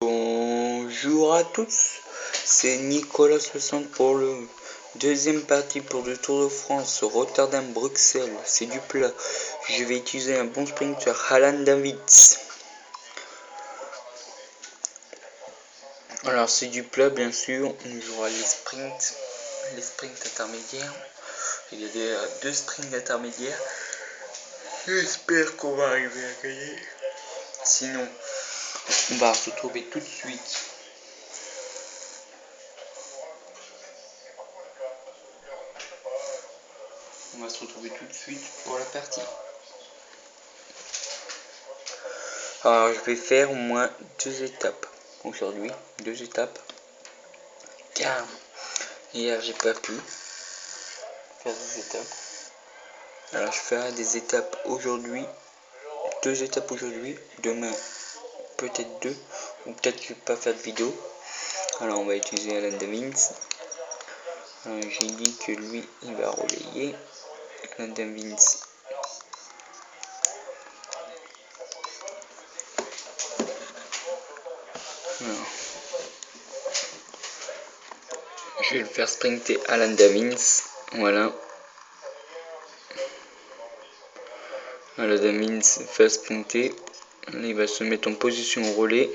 Bonjour à tous, c'est Nicolas60 pour le deuxième partie pour le Tour de France, Rotterdam-Bruxelles, c'est du plat. Je vais utiliser un bon sprinter, Alan Davids. Alors c'est du plat bien sûr, on jouera les sprints intermédiaires. Il y a deux sprints intermédiaires. J'espère qu'on va arriver à gagner. Sinon, on va se retrouver tout de suite. On va se retrouver tout de suite pour la partie. Alors je vais faire au moins 2 étapes aujourd'hui, 2 étapes. Car hier j'ai pas pu faire des étapes. Alors je ferai des étapes aujourd'hui, 2 étapes aujourd'hui, demain peut-être 2, ou peut-être que je vais pas faire de vidéo. Alors on va utiliser Alan Davids. J'ai dit que lui il va relayer. Alan Davids. Alors, je vais le faire sprinter Alan Davids. Voilà. Alan Davids fait sprinter. Il va se mettre en position relais.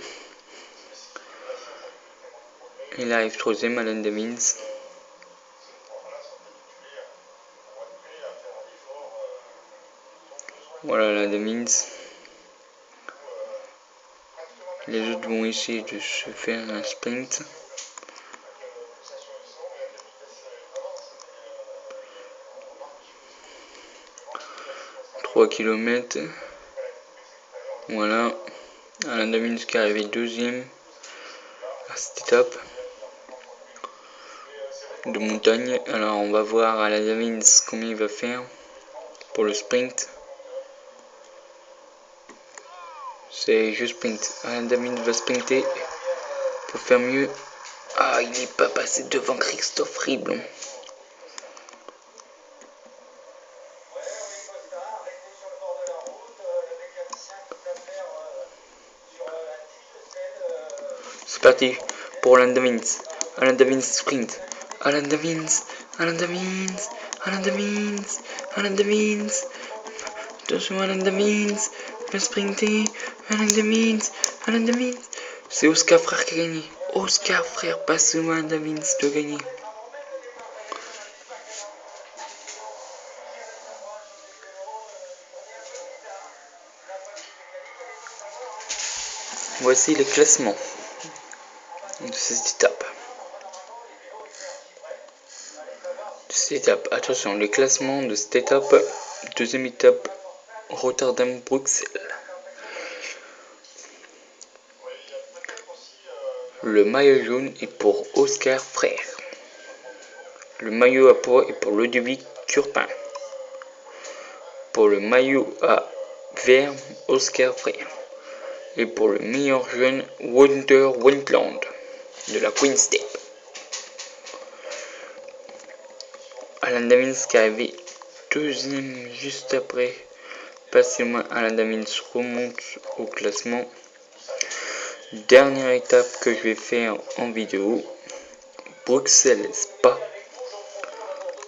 Il arrive troisième, Alan Davids. Voilà Alan Davids. Les autres vont essayer de se faire un sprint. « 3 km. Voilà. Alan Davids qui est arrivé deuxième à cette étape de montagne. Alors on va voir Alan Davids combien il va faire pour le sprint. C'est juste sprint. Alan Davids va sprinter pour faire mieux. Ah, il n'est pas passé devant Christophe Riblon. C'est parti pour Alan Davids. Alan Davids sprint. Alan Davids. Alan Davids. Alan Davids. Alan Davids. Attention Alan Davids. Va sprinter. Alan Davids. Alan Davids. C'est Oscar Frère qui a gagné. Oscar Frère passe Alan Davids de gagner. Voici les classements de cette étape. Attention, les classements de cette étape. Deuxième étape, Rotterdam-Bruxelles. Le maillot jaune est pour Oscar Frère. Le maillot à pois est pour Ludovic Turpin. Pour le maillot à vert, Oscar Frère. Et pour le meilleur jeune, Wouter Wendland de la Queen Step. Alan Davids qui est arrivé deuxième juste après. Passez-moi, Alan Davids remonte au classement. Dernière étape que je vais faire en vidéo. Bruxelles Spa.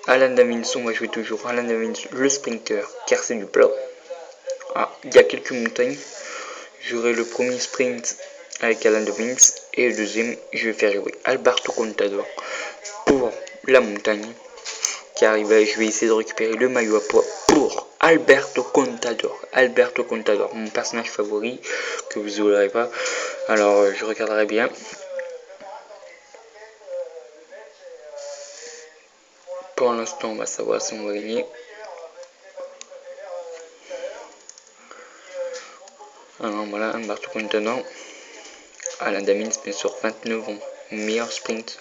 Alan Davids, on va jouer toujours Alan Davids, le sprinter, car c'est du plat. Ah, il y a quelques montagnes. J'aurai le premier sprint avec Alan Davids et le deuxième, je vais faire jouer Alberto Contador pour la montagne. Car je vais essayer de récupérer le maillot à pois pour Alberto Contador. Alberto Contador, mon personnage favori que vous n'aurez pas. Alors je regarderai bien. Pour l'instant, on va savoir si on va gagner. Alors voilà, Alberto Contador. Alan Davids, bien sûr, 29 ans, meilleur sprint.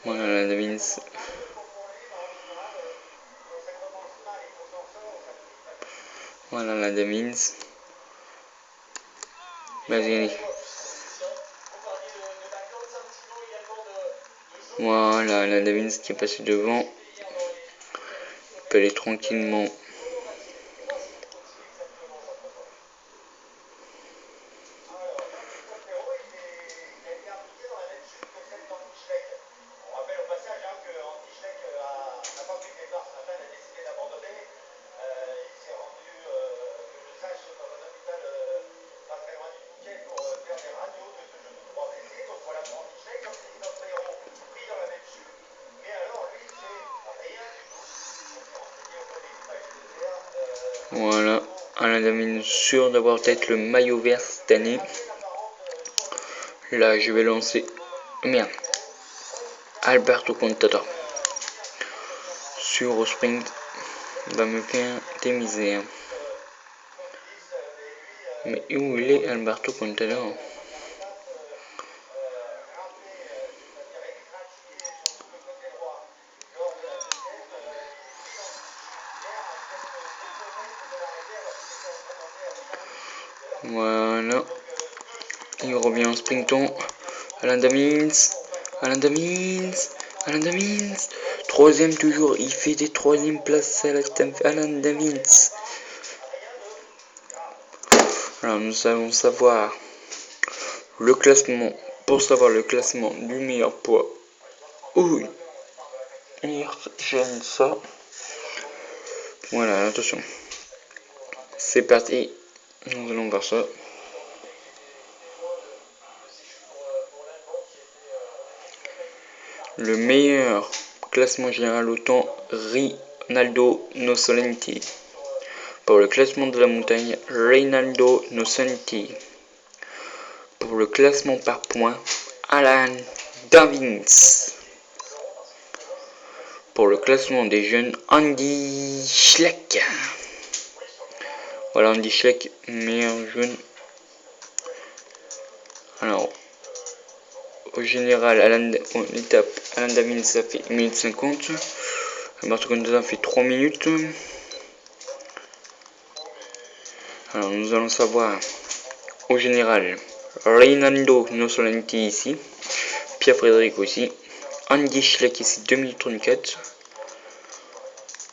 Voilà, Alan Davids. Voilà, Alan Davids. Vas-y, allez. Voilà, Alan Davis qui est passé devant. Il peut aller tranquillement. Voilà, Alan Davis sûr d'avoir peut-être le maillot vert cette année. Là, je vais lancer. Merde. Alberto Contador. Sur au sprint. Il va me faire des misères. Mais où il est Alberto Contador? Voilà. Il revient en sprinton. Alan Davis. Alan Davis. Alan Davis. Troisième toujours. Il fait des troisième places à Alan Davis. Alors nous allons savoir le classement. Pour savoir le classement du meilleur poids. Oui. J'aime ça. Voilà, attention. C'est parti. Nous allons voir ça. Le meilleur classement général au temps, Rinaldo Nocenti. Pour le classement de la montagne, Rinaldo Nocenti. Pour le classement par points, Alan Davis. Pour le classement des jeunes, Andy Schleck. Voilà, Andy Schleck, meilleur jeune. Alors, au général, en étape, Alan Davis, ça fait 1 minute 50. Alberto Contador fait 3 minutes. Alors, nous allons savoir, au général, Rinaldo Nocenti ici. Pierre Frédéric aussi. Andy Schleck ici, 2 minutes 34.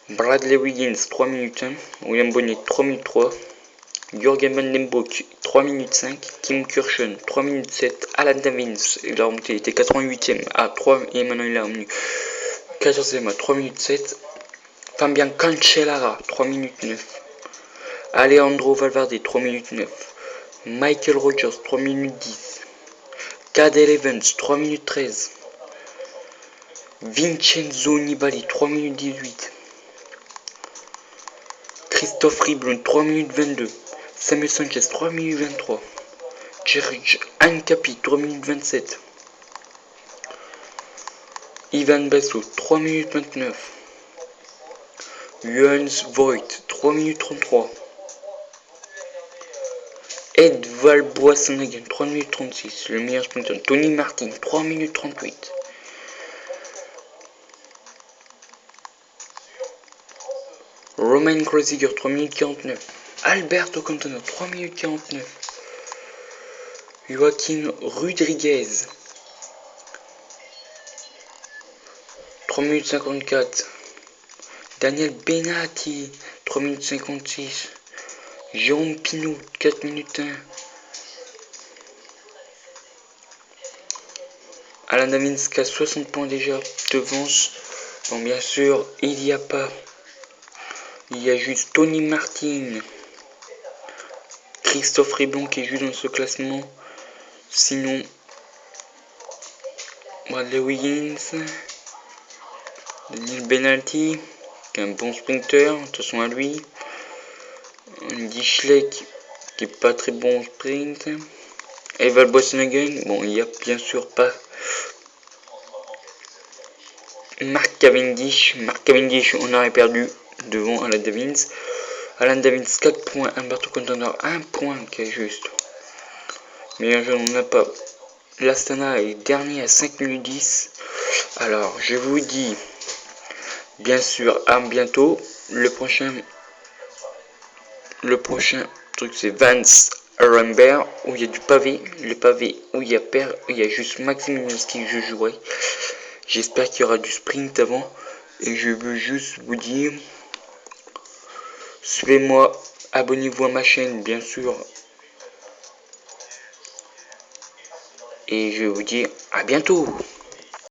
Bradley Wiggins, 3 minutes 1. William Bonnet, 3 minutes 3. Jürgen Van den Broek, 3 minutes 5. Kim Kirchen, 3 minutes 7. Alan Davis, il a remonté, il était 88ème à 3 et maintenant il a remonté 14ème à 3 minutes 7. Fabian Cancellara, 3 minutes 9. Alejandro Valverde, 3 minutes 9. Michael Rogers, 3 minutes 10. Cadel Evans, 3 minutes 13. Vincenzo Nibali, 3 minutes 18. Christophe Riblon, 3 minutes 22. Samuel Sanchez, 3 minutes 23. Serge Ancapi, 3 minutes 27. Ivan Basso, 3 minutes 29. Jens Voigt, 3 minutes 33. Ed Valboisson-Hagen, 3 minutes 36. Le meilleur sprinter, Tony Martin, 3 minutes 38. Romain Kreuziger, 3 minutes 49. Alberto Contador, 3 minutes 49. Joaquin Rodriguez, 3 minutes 54. Daniel Benatti, 3 minutes 56. Jérôme Pinot, 4 minutes 1. Alan Davis qui a 60 points déjà devance. Bon, bien sûr, il n'y a pas. Il y a juste Tony Martin. Christophe Riblon qui est juste dans ce classement. Sinon, Bradley Wiggins. Daniel Benatti, qui est un bon sprinter, attention à lui. Andy Schleck, qui est pas très bon au sprint. Eval Boasson-Hagen, bon, il n'y a bien sûr pas Mark Cavendish. Mark Cavendish, on aurait perdu devant Alan Davis. Alan Davis, 4 points. Alberto Contador, 1 point qui est juste. Mais un jeu, on n'a pas. L'Astana est dernier à 5 minutes 10. Alors, je vous dis, bien sûr, à bientôt. Le prochain truc, c'est Vance Rambert, où il y a du pavé. Le pavé, où il y a juste Maxime Minowski que je jouerai. J'espère qu'il y aura du sprint avant. Et je veux juste vous dire, suivez-moi, abonnez-vous à ma chaîne bien sûr. Et je vous dis à bientôt.